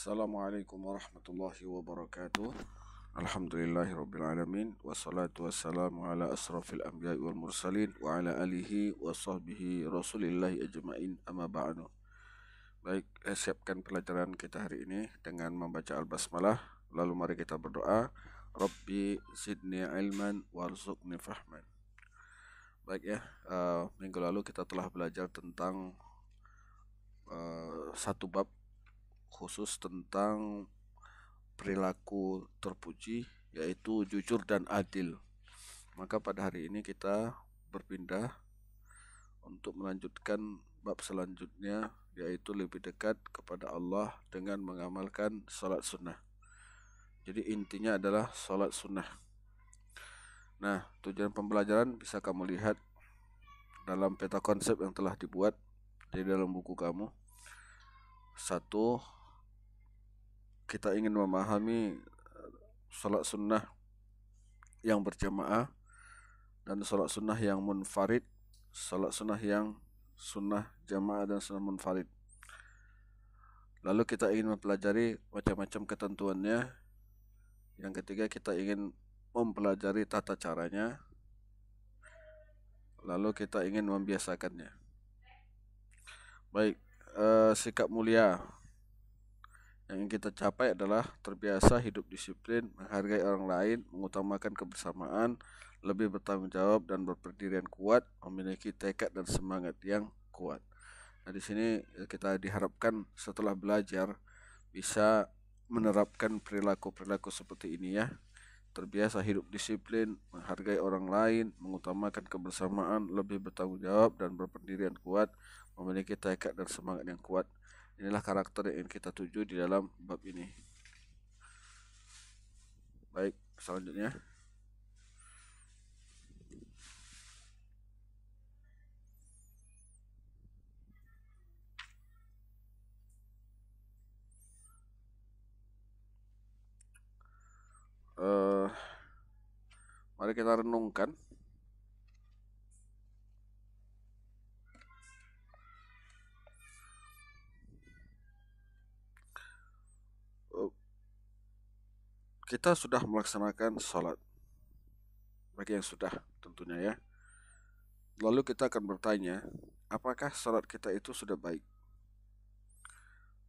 Assalamualaikum warahmatullahi wabarakatuh. Alhamdulillahirrabbilalamin. Wassalatu wassalamu ala asrafil anbiya'i wal mursalin wa ala alihi wa sahbihi rasulillahi ajma'in amma ba'du. Baik, siapkan pelajaran kita hari ini dengan membaca al-basmalah. Lalu mari kita berdoa. Rabbi zidni ilman warzuqni fahman. Baik ya, minggu lalu kita telah belajar tentang satu bab khusus tentang perilaku terpuji, yaitu jujur dan adil. Maka pada hari ini kita berpindah untuk melanjutkan bab selanjutnya, yaitu lebih dekat kepada Allah dengan mengamalkan salat sunnah. Jadi intinya adalah salat sunnah. Nah, tujuan pembelajaran bisa kamu lihat dalam peta konsep yang telah dibuat di dalam buku kamu. Satu, kita ingin memahami salat sunnah yang berjamaah dan salat sunnah yang munfarid, salat sunnah yang sunnah jamaah dan sunnah munfarid. Lalu kita ingin mempelajari macam-macam ketentuannya. Yang ketiga, kita ingin mempelajari tata caranya. Lalu kita ingin membiasakannya. Baik, sikap mulia yang ingin kita capai adalah terbiasa hidup disiplin, menghargai orang lain, mengutamakan kebersamaan, lebih bertanggung jawab dan berpendirian kuat, memiliki tekad dan semangat yang kuat. Nah, di sini kita diharapkan setelah belajar bisa menerapkan perilaku-perilaku seperti ini ya. Terbiasa hidup disiplin, menghargai orang lain, mengutamakan kebersamaan, lebih bertanggung jawab dan berpendirian kuat, memiliki tekad dan semangat yang kuat. Inilah karakter yang kita tuju di dalam bab ini. Baik, selanjutnya. Mari kita renungkan. Kita sudah melaksanakan sholat, bagi yang sudah tentunya ya. Lalu kita akan bertanya, apakah sholat kita itu sudah baik?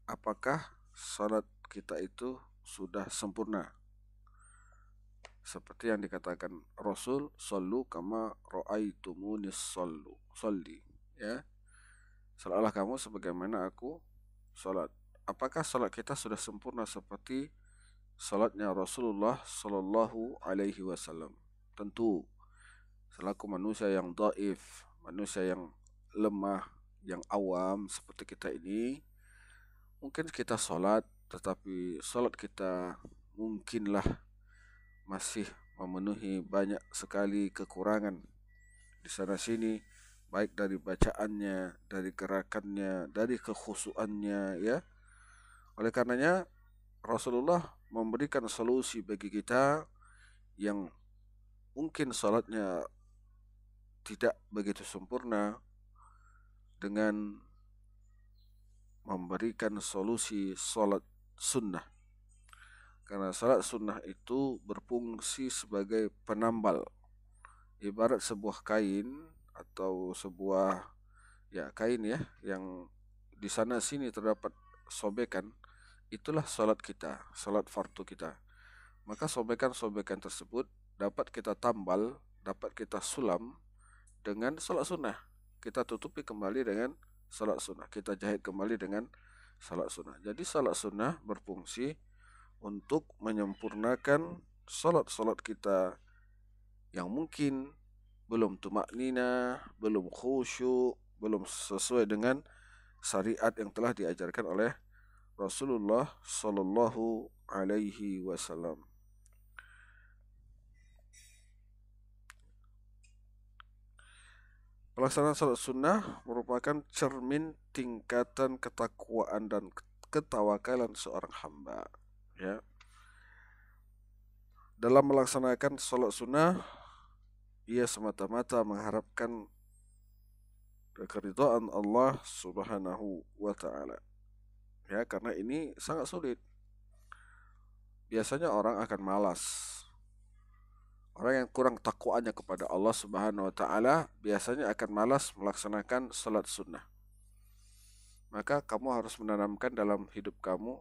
Apakah sholat kita itu sudah sempurna? Seperti yang dikatakan Rasul, "Shallu kama ra'aitumunis sholli." Ya. Salatlah kamu sebagaimana aku salat. Apakah salat kita sudah sempurna seperti salatnya Rasulullah sallallahu alaihi wasallam? Tentu selaku manusia yang dhaif, manusia yang lemah, yang awam seperti kita ini, mungkin kita salat tetapi salat kita mungkinlah masih memenuhi banyak sekali kekurangan di sana sini, baik dari bacaannya, dari gerakannya, dari kekhusyuannya ya. Oleh karenanya Rasulullah memberikan solusi bagi kita yang mungkin salatnya tidak begitu sempurna dengan memberikan solusi salat sunnah. Karena salat sunnah itu berfungsi sebagai penambal, ibarat sebuah kain atau sebuah kain ya yang di sana sini terdapat sobekan. Itulah salat kita, salat fardu kita. Maka sobekan-sobekan tersebut dapat kita tambal, dapat kita sulam dengan salat sunnah. Kita tutupi kembali dengan salat sunnah. Kita jahit kembali dengan salat sunnah. Jadi salat sunnah berfungsi untuk menyempurnakan salat-salat kita yang mungkin belum tumaknina, belum khusyuk, belum sesuai dengan syariat yang telah diajarkan oleh Rasulullah sallallahu alaihi wasallam. Pelaksanaan salat sunnah merupakan cermin tingkatan ketakwaan dan ketawakalan seorang hamba. Ya. Dalam melaksanakan salat sunnah, ia semata-mata mengharapkan keridhaan Allah Subhanahu wa ta'ala. ya, karena ini sangat sulit. Biasanya orang akan malas. Orang yang kurang takwaannya kepada Allah Subhanahu wa taala biasanya akan malas melaksanakan salat sunnah. Maka kamu harus menanamkan dalam hidup kamu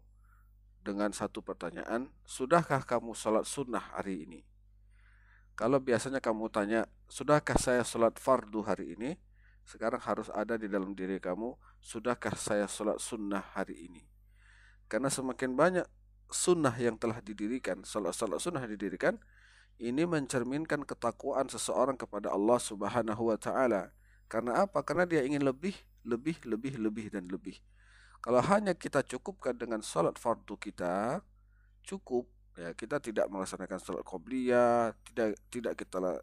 dengan satu pertanyaan, sudahkah kamu salat sunnah hari ini? Kalau biasanya kamu tanya, sudahkah saya salat fardu hari ini? Sekarang harus ada di dalam diri kamu, sudahkah saya salat sunnah hari ini? Karena semakin banyak sunnah yang telah didirikan, salat-salat sunnah didirikan, ini mencerminkan ketakwaan seseorang kepada Allah Subhanahu wa taala. Karena apa? Karena dia ingin lebih, lebih dan lebih. Kalau hanya kita cukupkan dengan salat fardu kita, cukup ya, kita tidak melaksanakan salat qabliyah, tidak kita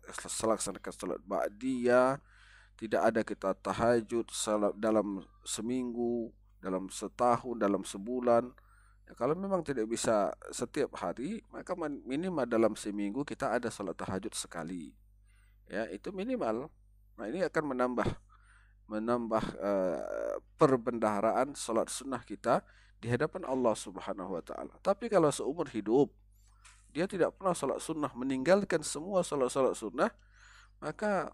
laksanakan salat ba'diyah, tidak ada kita tahajud salat dalam seminggu, dalam setahun, dalam sebulan. Ya, kalau memang tidak bisa setiap hari, maka minimal dalam seminggu kita ada salat tahajud sekali. Ya, itu minimal. Nah, ini akan menambah perbendaharaan salat sunnah kita di hadapan Allah Subhanahu wa taala. Tapi kalau seumur hidup dia tidak pernah salat sunnah, meninggalkan semua salat-salat sunnah, maka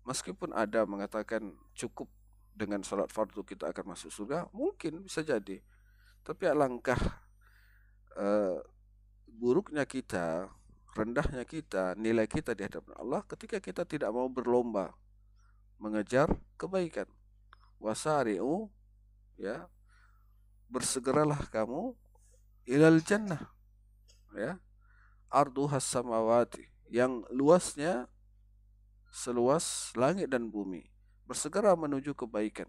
meskipun ada mengatakan cukup dengan salat fardu kita akan masuk surga, mungkin bisa jadi. Tapi alangkah buruknya kita, rendahnya kita, nilai kita di hadapan Allah ketika kita tidak mau berlomba mengejar kebaikan. Wasari'u, ya, bersegeralah kamu ilal jannah, ya, arduhas samawati, yang luasnya seluas langit dan bumi. Bersegera menuju kebaikan.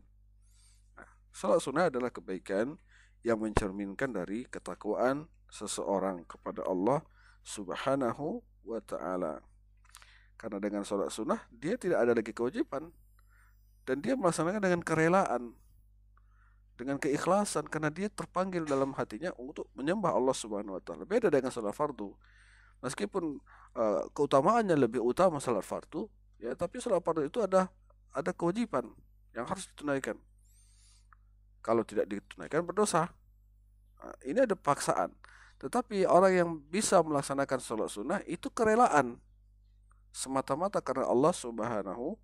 Nah, salat sunnah adalah kebaikan yang mencerminkan dari ketakwaan seseorang kepada Allah Subhanahu wa taala. Karena dengan salat sunnah dia tidak ada lagi kewajiban dan dia melaksanakan dengan kerelaan, dengan keikhlasan, karena dia terpanggil dalam hatinya untuk menyembah Allah Subhanahu wa taala. Beda dengan salat fardu. Meskipun keutamaannya lebih utama salat fardu, ya, tapi salat fardu itu ada kewajiban yang harus ditunaikan. Kalau tidak ditunaikan berdosa. Nah, ini ada paksaan. Tetapi orang yang bisa melaksanakan salat sunnah itu kerelaan, semata-mata karena Allah Subhanahu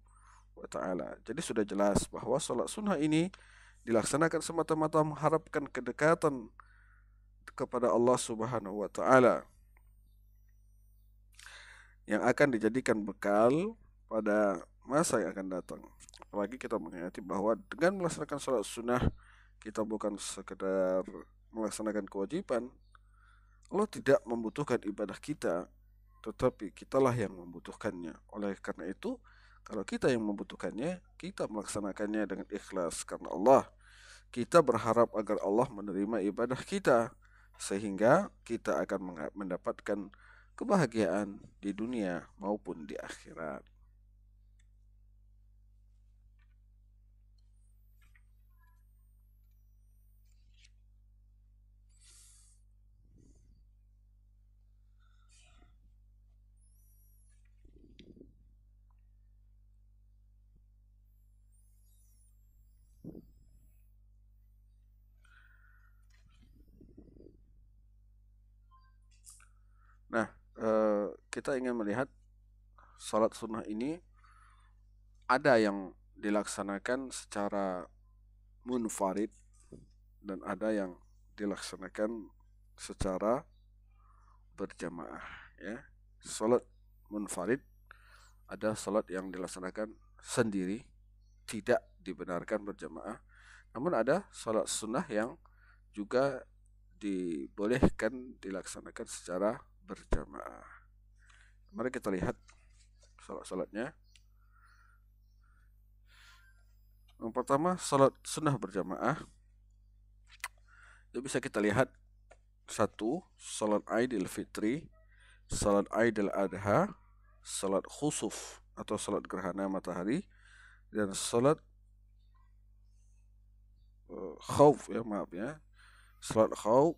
wa taala. Jadi sudah jelas bahwa salat sunnah ini dilaksanakan semata-mata mengharapkan kedekatan kepada Allah Subhanahu wa taala yang akan dijadikan bekal pada masa yang akan datang. Apalagi kita mengingat bahwa dengan melaksanakan salat sunnah kita bukan sekedar melaksanakan kewajiban. Allah tidak membutuhkan ibadah kita, tetapi kitalah yang membutuhkannya. Oleh karena itu, kalau kita yang membutuhkannya, kita melaksanakannya dengan ikhlas karena Allah. Kita berharap agar Allah menerima ibadah kita, sehingga kita akan mendapatkan kebahagiaan di dunia maupun di akhirat. Nah, kita ingin melihat salat sunnah ini ada yang dilaksanakan secara munfarid dan ada yang dilaksanakan secara berjamaah, ya. Salat munfarid ada salat yang dilaksanakan sendiri, tidak dibenarkan berjamaah. Namun ada salat sunnah yang juga dibolehkan dilaksanakan secara berjamaah. Mari kita lihat salat-salatnya. Yang pertama, salat sunnah berjamaah. Itu bisa kita lihat satu, salat Aidil Fitri, salat Aidil Adha, salat khusuf atau salat gerhana matahari, dan salat khauf, ya, maaf ya. Salat khauf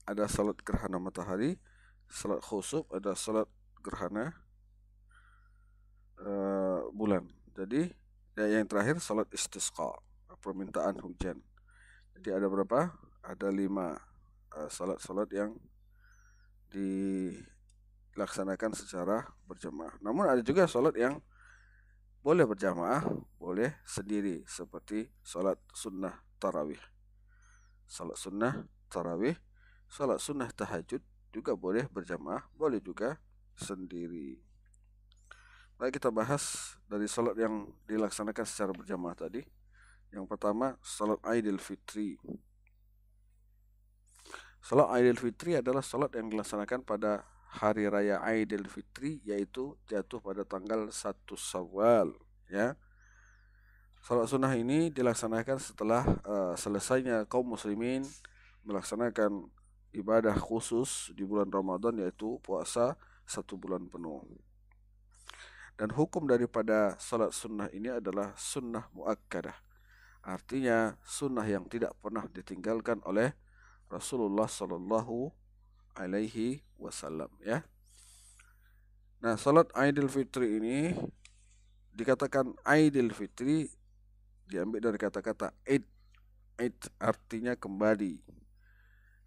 ada salat gerhana matahari, salat khusuf ada salat gerhana bulan. Jadi yang terakhir salat istisqa, permintaan hujan. Jadi ada berapa? Ada 5 salat-salat yang dilaksanakan secara berjamaah. Namun ada juga salat yang boleh berjamaah, boleh sendiri, seperti salat sunnah tarawih. Salat sunnah tarawih, salat sunnah tahajud juga boleh berjamaah, boleh juga sendiri. Baik, kita bahas dari salat yang dilaksanakan secara berjamaah tadi. Yang pertama, salat Aidil Fitri. Salat Aidil Fitri adalah salat yang dilaksanakan pada hari raya Aidil Fitri, yaitu jatuh pada tanggal 1 Syawal, ya. Salat sunnah ini dilaksanakan setelah selesainya kaum muslimin melaksanakan ibadah khusus di bulan Ramadan, yaitu puasa 1 bulan penuh. Dan hukum daripada salat sunnah ini adalah sunnah muakkadah. Artinya sunnah yang tidak pernah ditinggalkan oleh Rasulullah Sallallahu Alaihi Wasallam, ya. Nah, salat Aidil Fitri ini dikatakan Aidil Fitri diambil dari kata-kata Id. Id artinya kembali.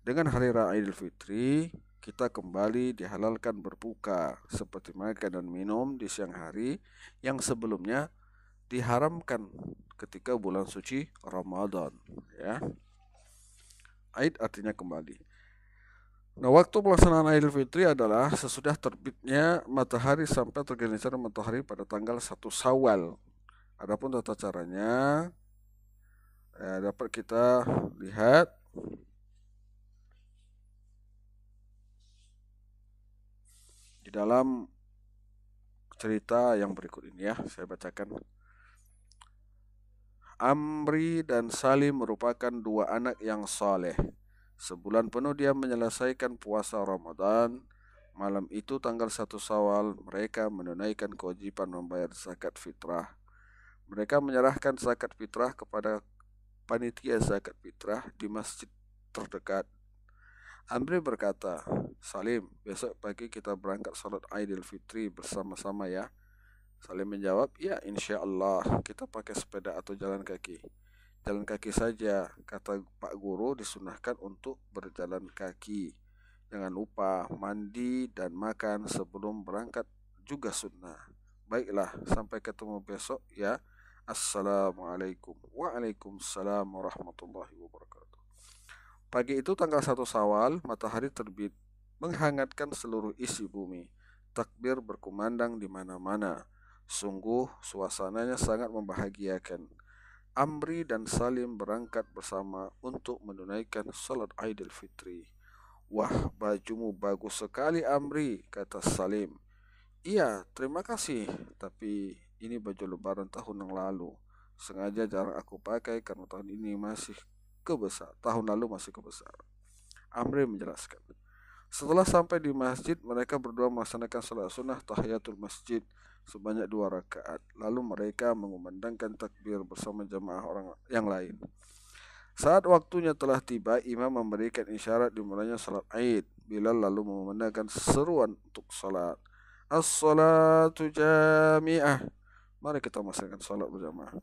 Dengan hari raya Idul Fitri, kita kembali dihalalkan berbuka seperti makan dan minum di siang hari yang sebelumnya diharamkan ketika bulan suci Ramadan, ya. Aid artinya kembali. Nah, waktu pelaksanaan Idul Fitri adalah sesudah terbitnya matahari sampai tergelincirnya matahari pada tanggal 1 Syawal. Adapun tata caranya dapat kita lihat di dalam cerita yang berikut ini, ya. Saya bacakan. Amri dan Salim merupakan 2 anak yang saleh. Sebulan penuh dia menyelesaikan puasa Ramadan. Malam itu tanggal 1 Syawal mereka menunaikan kewajiban membayar zakat fitrah. Mereka menyerahkan zakat fitrah kepada panitia zakat fitrah di masjid terdekat. Amri berkata, Salim, besok pagi kita berangkat salat Aidil Fitri bersama-sama, ya. Salim menjawab, ya insya Allah, kita pakai sepeda atau jalan kaki. Jalan kaki saja, kata Pak Guru, disunahkan untuk berjalan kaki. Jangan lupa mandi dan makan sebelum berangkat juga sunnah. Baiklah, sampai ketemu besok, ya. Assalamualaikum. Waalaikumsalam warahmatullahi wabarakatuh. Pagi itu tanggal 1 Syawal, matahari terbit, menghangatkan seluruh isi bumi. Takbir berkumandang di mana-mana. Sungguh suasananya sangat membahagiakan. Amri dan Salim berangkat bersama untuk menunaikan salat Aidil Fitri. Wah, bajumu bagus sekali, Amri, kata Salim. Iya, terima kasih, tapi ini baju lebaran tahun yang lalu. Sengaja jarang aku pakai karena tahun ini masih kebesar. Tahun lalu masih kebesar. Amri menjelaskan. Setelah sampai di masjid, mereka berdua melaksanakan salat sunnah tahiyatul masjid sebanyak 2 rakaat. Lalu mereka mengumandangkan takbir bersama jamaah orang yang lain. Saat waktunya telah tiba, imam memberikan isyarat dimulainya salat Aid. Bilal lalu memandangkan seruan untuk salat. As-salatu jami'ah. Mari kita melaksanakan salat berjamaah.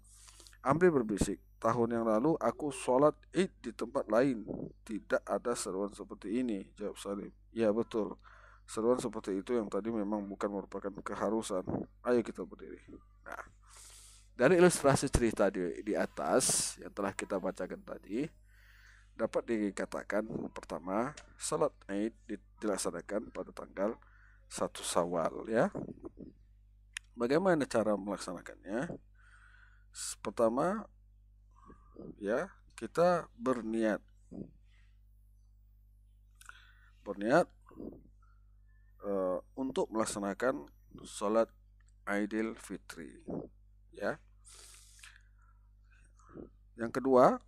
Amri berbisik, tahun yang lalu aku sholat Id di tempat lain. Tidak ada seruan seperti ini, jawab Salim. Ya betul, seruan seperti itu yang tadi memang bukan merupakan keharusan. Ayo kita berdiri. Nah, dari ilustrasi cerita di atas yang telah kita bacakan tadi, dapat dikatakan pertama, sholat Id dilaksanakan pada tanggal 1 Syawal, ya. Bagaimana cara melaksanakannya? Pertama, ya, kita berniat untuk melaksanakan sholat Aidil Fitri, ya. Yang kedua,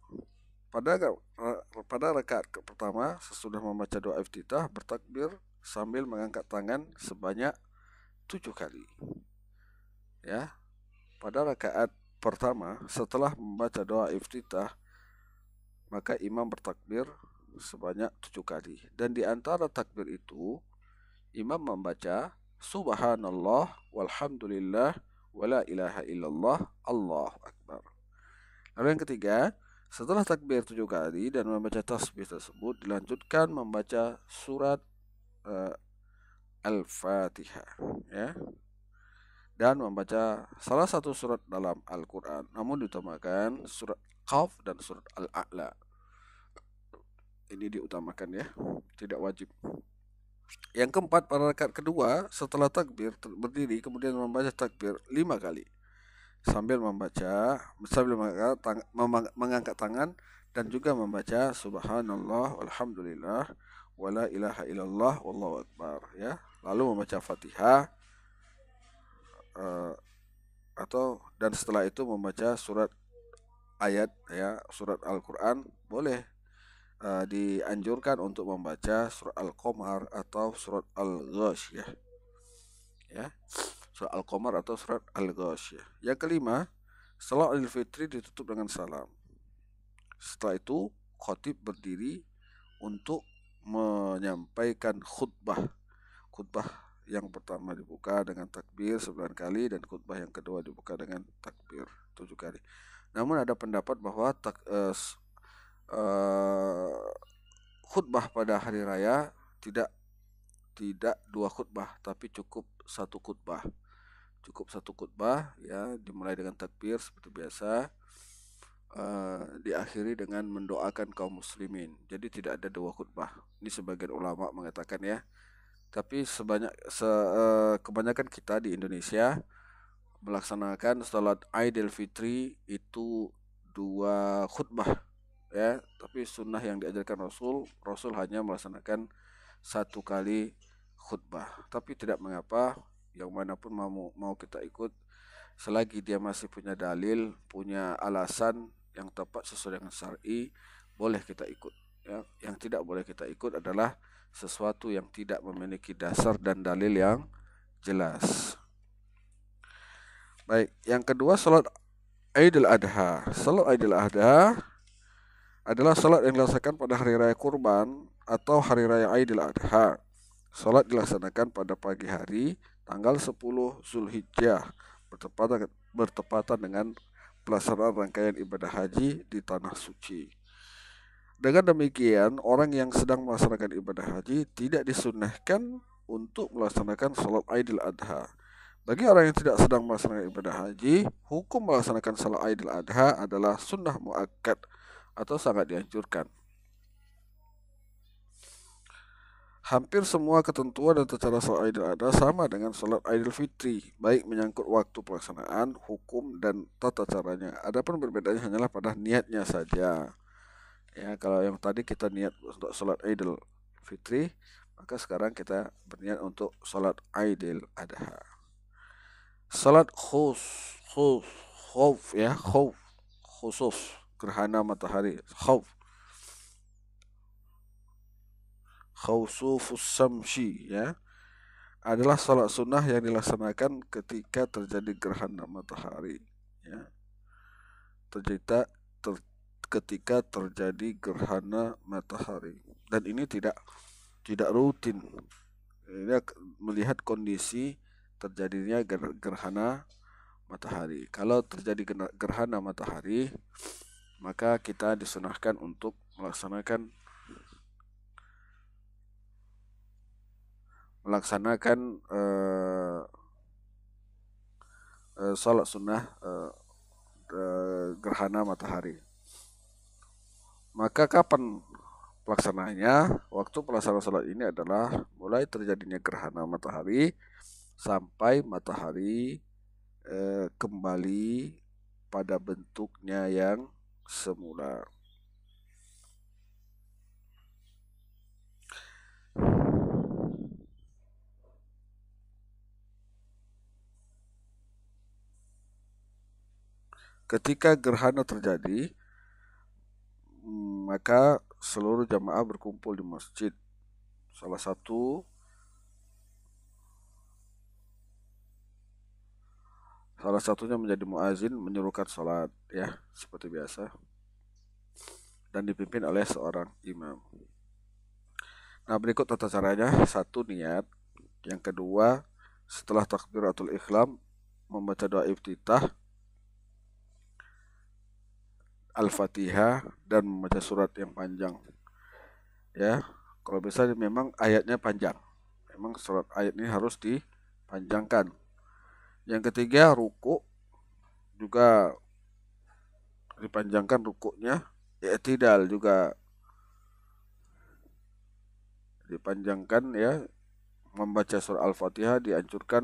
pada rakaat pertama sesudah membaca doa iftitah bertakbir sambil mengangkat tangan sebanyak 7 kali, ya. Pada rakaat pertama setelah membaca doa iftitah maka imam bertakbir sebanyak 7 kali, dan di antara takbir itu imam membaca subhanallah walhamdulillah wala ilaha illallah Allahu akbar. Lalu yang ketiga, Setelah takbir 7 kali dan membaca tasbih tersebut, dilanjutkan membaca surat uh, Al-Fatihah, ya, dan membaca salah satu surat dalam Al-Quran. Namun diutamakan surat Qaf dan surat Al-A'la. Ini diutamakan, ya, tidak wajib. Yang keempat, pada rakaat kedua setelah takbir berdiri kemudian membaca takbir 5 kali sambil mengangkat tangan dan juga membaca subhanallah walhamdulillah wala ilaha illallah wallahu akbar, ya. Lalu membaca Fatihah dan setelah itu membaca surat ayat, ya, surat Al-Qur'an. Boleh dianjurkan untuk membaca surat Al-Qamar atau surat Al-Ghasyiyah, ya. Surat Al-Qamar atau surat Al-Ghasyiyah. Yang kelima, salat Idul Fitri ditutup dengan salam. Setelah itu khatib berdiri untuk menyampaikan khutbah. Khutbah yang pertama dibuka dengan takbir 9 kali dan khutbah yang kedua dibuka dengan takbir 7 kali. Namun ada pendapat bahwa khutbah pada hari raya tidak 2 khutbah, tapi cukup 1 khutbah. Cukup 1 khutbah, ya, dimulai dengan takbir seperti biasa, diakhiri dengan mendoakan kaum muslimin. Jadi tidak ada 2 khutbah. Ini sebagian ulama mengatakan, ya. Tapi kebanyakan kita di Indonesia melaksanakan salat Idul Fitri itu 2 khutbah, ya. Tapi sunnah yang diajarkan Rasul hanya melaksanakan 1 kali khutbah. Tapi tidak mengapa, yang manapun mau kita ikut selagi dia masih punya dalil, punya alasan yang tepat sesuai dengan syar'i, boleh kita ikut, ya. Yang tidak boleh kita ikut adalah sesuatu yang tidak memiliki dasar dan dalil yang jelas. Baik, yang kedua, salat Idul Adha. Salat Idul Adha adalah salat yang dilaksanakan pada hari raya Kurban atau hari raya Idul Adha. Salat dilaksanakan pada pagi hari tanggal 10 Zulhijjah, bertepatan dengan pelaksanaan rangkaian ibadah haji di tanah suci. Dengan demikian, orang yang sedang melaksanakan ibadah haji tidak disunnahkan untuk melaksanakan salat Idul Adha. Bagi orang yang tidak sedang melaksanakan ibadah haji, hukum melaksanakan salat Idul Adha adalah sunnah muakkad atau sangat dianjurkan. Hampir semua ketentuan dan tata cara salat Idul Adha sama dengan salat Idul Fitri, baik menyangkut waktu pelaksanaan, hukum, dan tata caranya. Adapun perbedaannya hanyalah pada niatnya saja. Ya, kalau yang tadi kita niat untuk salat Idul Fitri, maka sekarang kita berniat untuk salat Idul Adha. Salat khusuf, gerhana matahari, khusufus samsi, ya, adalah salat sunnah yang dilaksanakan ketika terjadi gerhana matahari, ya. Ketika terjadi gerhana matahari, dan ini tidak rutin. Ini melihat kondisi terjadinya gerhana matahari. Kalau terjadi gerhana matahari, maka kita disunahkan untuk melaksanakan salat sunnah gerhana matahari. Maka kapan pelaksanaannya? Waktu pelaksanaan salat ini adalah mulai terjadinya gerhana matahari sampai matahari kembali pada bentuknya yang semula. Ketika gerhana terjadi, maka seluruh jamaah berkumpul di masjid. Salah satunya menjadi muazin, menyuruhkan salat, ya, seperti biasa, dan dipimpin oleh seorang imam. Nah, berikut tata caranya. 1, niat. Yang kedua, setelah takbiratul ihram membaca doa iftitah Al-Fatihah dan membaca surat yang panjang. Ya, kalau bisa memang ayatnya panjang. Memang surat ayat ini harus dipanjangkan. Yang ketiga, ruku juga dipanjangkan rukuknya. I'tidal juga dipanjangkan ya. Membaca surah Al-Fatihah dianjurkan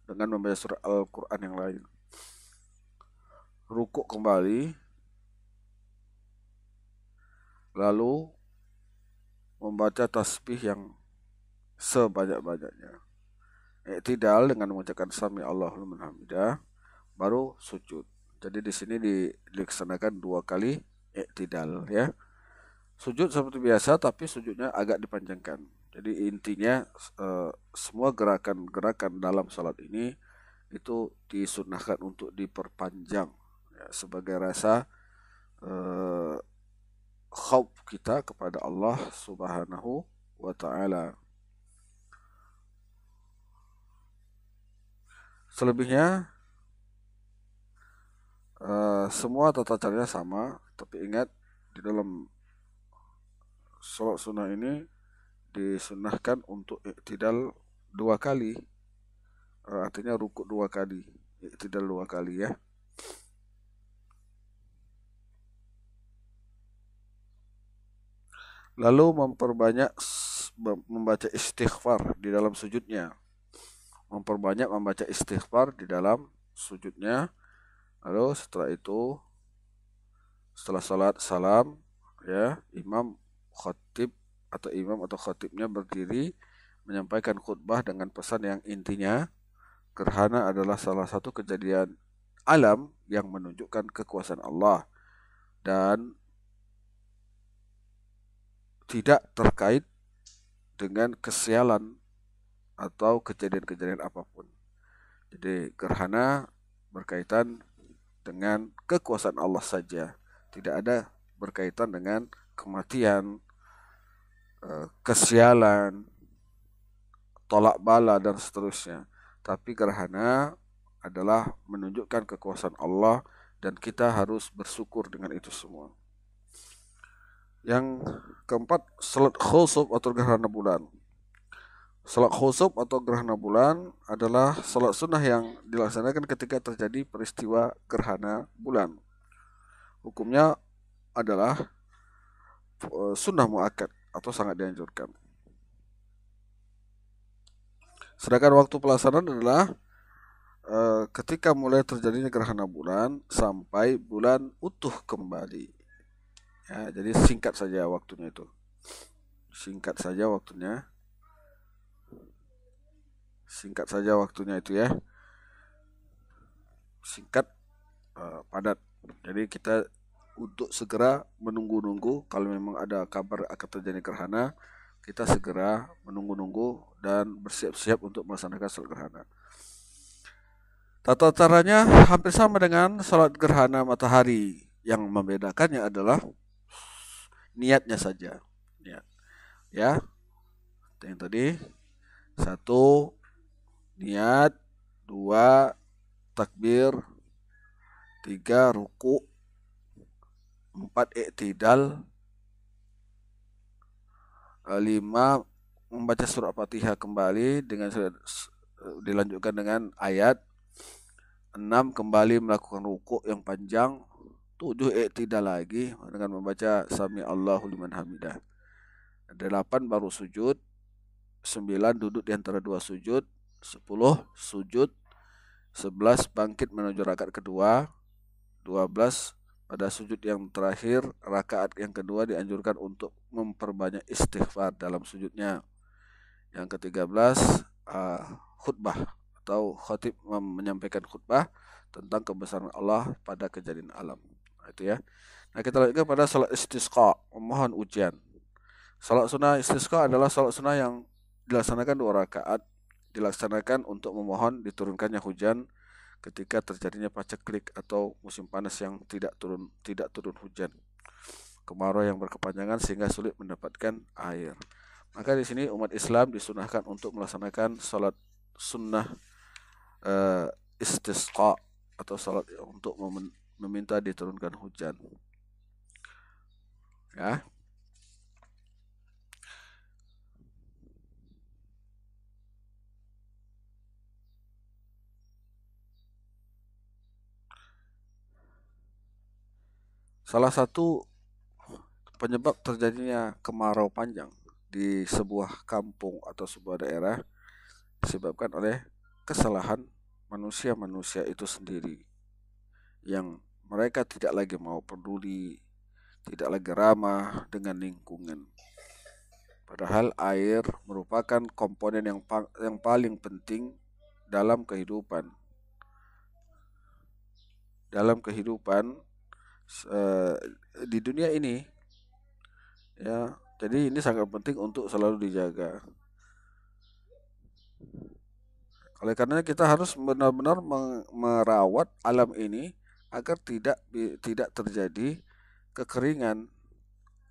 dengan membaca surah Al-Quran yang lain. Rukuk kembali, lalu membaca tasbih yang sebanyak-banyaknya. I'tidal dengan mengucapkan sami Allahu liman hamidah, baru sujud. Jadi di sini dilaksanakan 2 kali i'tidal ya. Sujud seperti biasa tapi sujudnya agak dipanjangkan. Jadi intinya semua gerakan-gerakan dalam salat ini itu disunnahkan untuk diperpanjang ya, sebagai rasa khauf kita kepada Allah Subhanahu wa taala. Selebihnya semua tata caranya sama, tapi ingat di dalam sholat sunnah ini disunahkan untuk i'tidal 2 kali, artinya rukuk 2 kali, i'tidal 2 kali ya. Lalu memperbanyak membaca istighfar di dalam sujudnya. Memperbanyak membaca istighfar di dalam sujudnya. Lalu setelah itu, setelah salat salam ya, imam atau khatibnya berdiri menyampaikan khutbah dengan pesan yang intinya gerhana adalah salah satu kejadian alam yang menunjukkan kekuasaan Allah dan tidak terkait dengan kesialan atau kejadian-kejadian apapun. Jadi gerhana berkaitan dengan kekuasaan Allah saja, tidak ada berkaitan dengan kematian, kesialan, tolak bala dan seterusnya. Tapi gerhana adalah menunjukkan kekuasaan Allah dan kita harus bersyukur dengan itu semua. Yang keempat, salat khusuf atau gerhana bulan. Salat khusuf atau gerhana bulan adalah salat sunnah yang dilaksanakan ketika terjadi peristiwa gerhana bulan. Hukumnya adalah sunnah muakkad atau sangat dianjurkan. Sedangkan waktu pelaksanaan adalah ketika mulai terjadinya gerhana bulan sampai bulan utuh kembali. Ya, jadi singkat saja waktunya itu. Singkat saja waktunya itu ya. Singkat, padat. Jadi kita untuk segera menunggu-nunggu kalau memang ada kabar akan terjadi gerhana, kita segera menunggu-nunggu dan bersiap-siap untuk melaksanakan salat gerhana. Tata caranya hampir sama dengan salat gerhana matahari. Yang membedakannya adalah niatnya saja. Niat. Ya. Yang tadi 1 niat, 2 takbir, 3 ruku, 4 i'tidal, 5 membaca surah Fatihah kembali dengan dilanjutkan dengan ayat, 6 kembali melakukan ruku yang panjang, 7 i'tidal lagi dengan membaca sami Allahu liman hamidah, 8 baru sujud, 9 duduk di antara 2 sujud, 10 sujud, 11 bangkit menuju rakaat kedua, 12 pada sujud yang terakhir rakaat yang kedua dianjurkan untuk memperbanyak istighfar dalam sujudnya. Yang ke-13 khutbah atau khatib menyampaikan khutbah tentang kebesaran Allah pada kejadian alam. Nah, itu ya. Nah, kita lanjutkan pada salat istisqa, memohon ujian. Salat sunnah istisqa adalah salat sunnah yang dilaksanakan 2 rakaat, dilaksanakan untuk memohon diturunkannya hujan ketika terjadinya paceklik atau musim panas yang tidak turun hujan, kemarau yang berkepanjangan sehingga sulit mendapatkan air. Maka di sini umat Islam disunahkan untuk melaksanakan salat sunnah istisqa atau salat untuk meminta diturunkan hujan. Ya. Salah satu penyebab terjadinya kemarau panjang di sebuah kampung atau sebuah daerah disebabkan oleh kesalahan manusia-manusia itu sendiri, yang mereka tidak lagi mau peduli, tidak lagi ramah dengan lingkungan. Padahal air merupakan komponen yang paling penting dalam kehidupan. Dalam kehidupan eh, di dunia ini, ya. Jadi ini sangat penting untuk selalu dijaga. Oleh karena kita harus benar-benar merawat alam ini agar tidak terjadi kekeringan,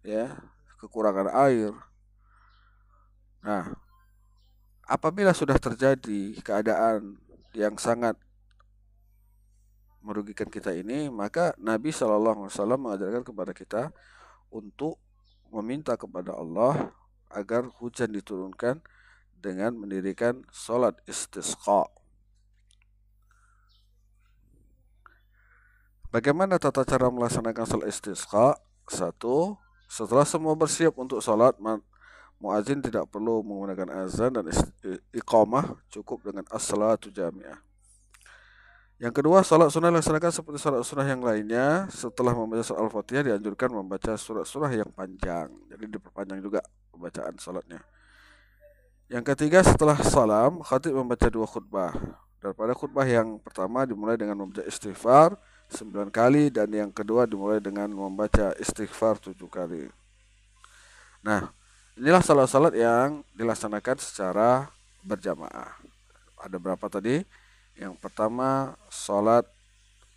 ya, kekurangan air. Nah, apabila sudah terjadi keadaan yang sangat merugikan kita ini, maka Nabi Shallallahu Alaihi Wasallam mengajarkan kepada kita untuk meminta kepada Allah agar hujan diturunkan dengan mendirikan sholat istisqa. Bagaimana tata cara melaksanakan sholat istisqa? Satu, setelah semua bersiap untuk sholat, muazin tidak perlu menggunakan azan dan iqamah, cukup dengan as-salatu jami'ah. Yang kedua, sholat sunnah dilaksanakan seperti sholat sunnah yang lainnya. Setelah membaca surat Al-Fatihah dianjurkan membaca surah-surah yang panjang. Jadi diperpanjang juga pembacaan sholatnya. Yang ketiga, setelah salam, khatib membaca 2 khutbah. Daripada khutbah yang pertama dimulai dengan membaca istighfar 9 kali, dan yang kedua dimulai dengan membaca istighfar 7 kali. Nah, inilah salat-salat yang dilaksanakan secara berjamaah. Ada berapa tadi? Yang pertama salat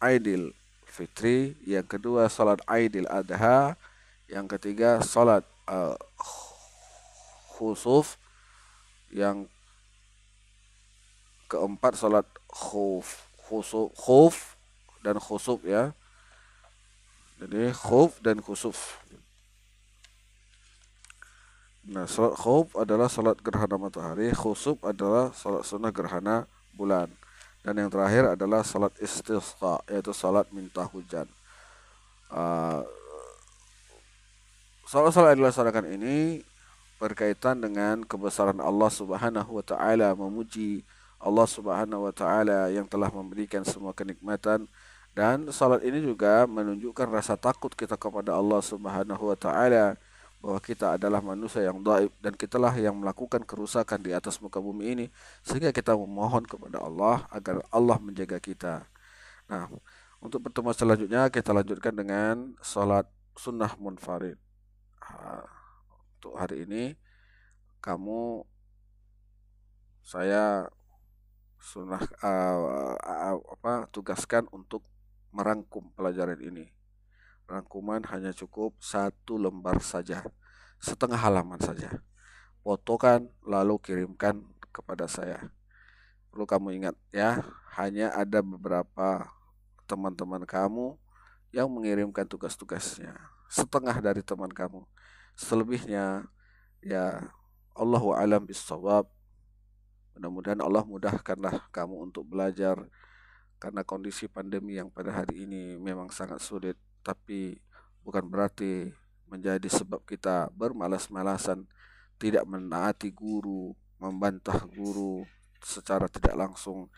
Aidil Fitri, yang kedua salat Aidil Adha, yang ketiga salat khusuf, yang keempat salat khuf dan khusuf, ya. Jadi khuf dan khusuf. Nah, salat khuf adalah salat gerhana matahari, khusuf adalah salat sunnah gerhana bulan. Dan yang terakhir adalah salat istisqa, yaitu salat minta hujan. Salat-salat yang dilaksanakan ini berkaitan dengan kebesaran Allah Subhanahu wa taala, memuji Allah Subhanahu wa taala yang telah memberikan semua kenikmatan, dan salat ini juga menunjukkan rasa takut kita kepada Allah Subhanahu wa taala, bahwa kita adalah manusia yang dhaif dan kitalah yang melakukan kerusakan di atas muka bumi ini, sehingga kita memohon kepada Allah agar Allah menjaga kita. Nah, untuk pertemuan selanjutnya kita lanjutkan dengan salat sunnah munfarid. Untuk hari ini saya sunnah tugaskan untuk merangkum pelajaran ini. Rangkuman hanya cukup 1 lembar saja, setengah halaman saja. Fotokan lalu kirimkan kepada saya. Perlu kamu ingat, ya, hanya ada beberapa teman-teman kamu yang mengirimkan tugas-tugasnya. Setengah dari teman kamu. Selebihnya, ya, Allahu a'lam bissawab. Mudah-mudahan Allah mudahkanlah kamu untuk belajar, karena kondisi pandemi yang pada hari ini memang sangat sulit, tapi bukan berarti menjadi sebab kita bermalas-malasan, tidak menaati guru, membantah guru secara tidak langsung,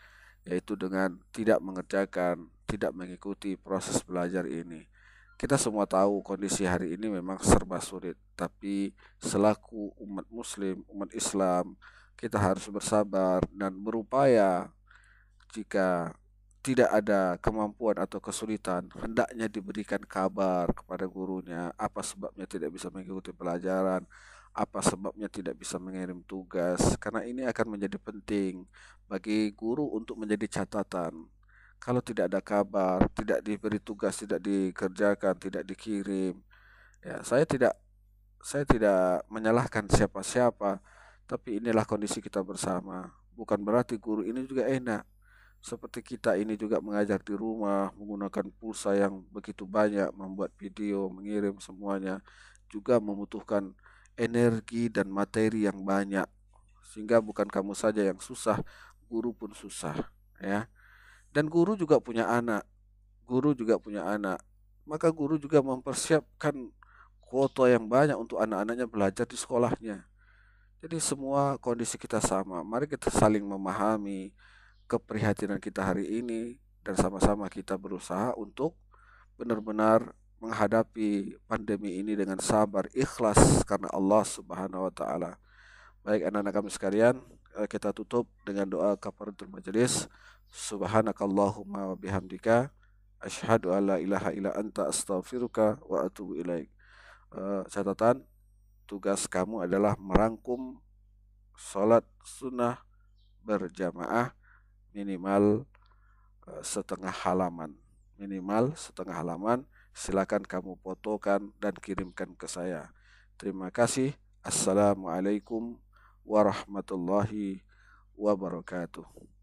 yaitu dengan tidak mengerjakan, tidak mengikuti proses belajar ini. Kita semua tahu kondisi hari ini memang serba sulit, tapi selaku umat muslim, umat Islam, kita harus bersabar dan berupaya. Jika tidak ada kemampuan atau kesulitan, hendaknya diberikan kabar kepada gurunya apa sebabnya tidak bisa mengikuti pelajaran, apa sebabnya tidak bisa mengirim tugas, karena ini akan menjadi penting bagi guru untuk menjadi catatan. Kalau tidak ada kabar, tidak diberi tugas, tidak dikerjakan, tidak dikirim, ya, saya tidak menyalahkan siapa-siapa, tapi inilah kondisi kita bersama. Bukan berarti guru ini juga enak. Seperti kita ini juga mengajar di rumah menggunakan pulsa yang begitu banyak, membuat video, mengirim semuanya juga membutuhkan energi dan materi yang banyak. Sehingga bukan kamu saja yang susah, guru pun susah, ya. Dan guru juga punya anak, guru juga punya anak. Maka guru juga mempersiapkan kuota yang banyak untuk anak-anaknya belajar di sekolahnya. Jadi semua kondisi kita sama. Mari kita saling memahami keprihatinan kita hari ini dan sama-sama kita berusaha untuk benar-benar menghadapi pandemi ini dengan sabar, ikhlas karena Allah Subhanahu wa taala. Baik anak-anak kami sekalian, kita tutup dengan doa kafaratul majelis. Subhanakallahumma wa bihamdika asyhadu an la ilaha illa anta astaghfiruka wa atubu ilaik. Catatan, tugas kamu adalah merangkum sholat sunnah berjamaah minimal setengah halaman. Minimal setengah halaman. Silakan kamu fotokan dan kirimkan ke saya. Terima kasih. Assalamualaikum warahmatullahi wabarakatuh.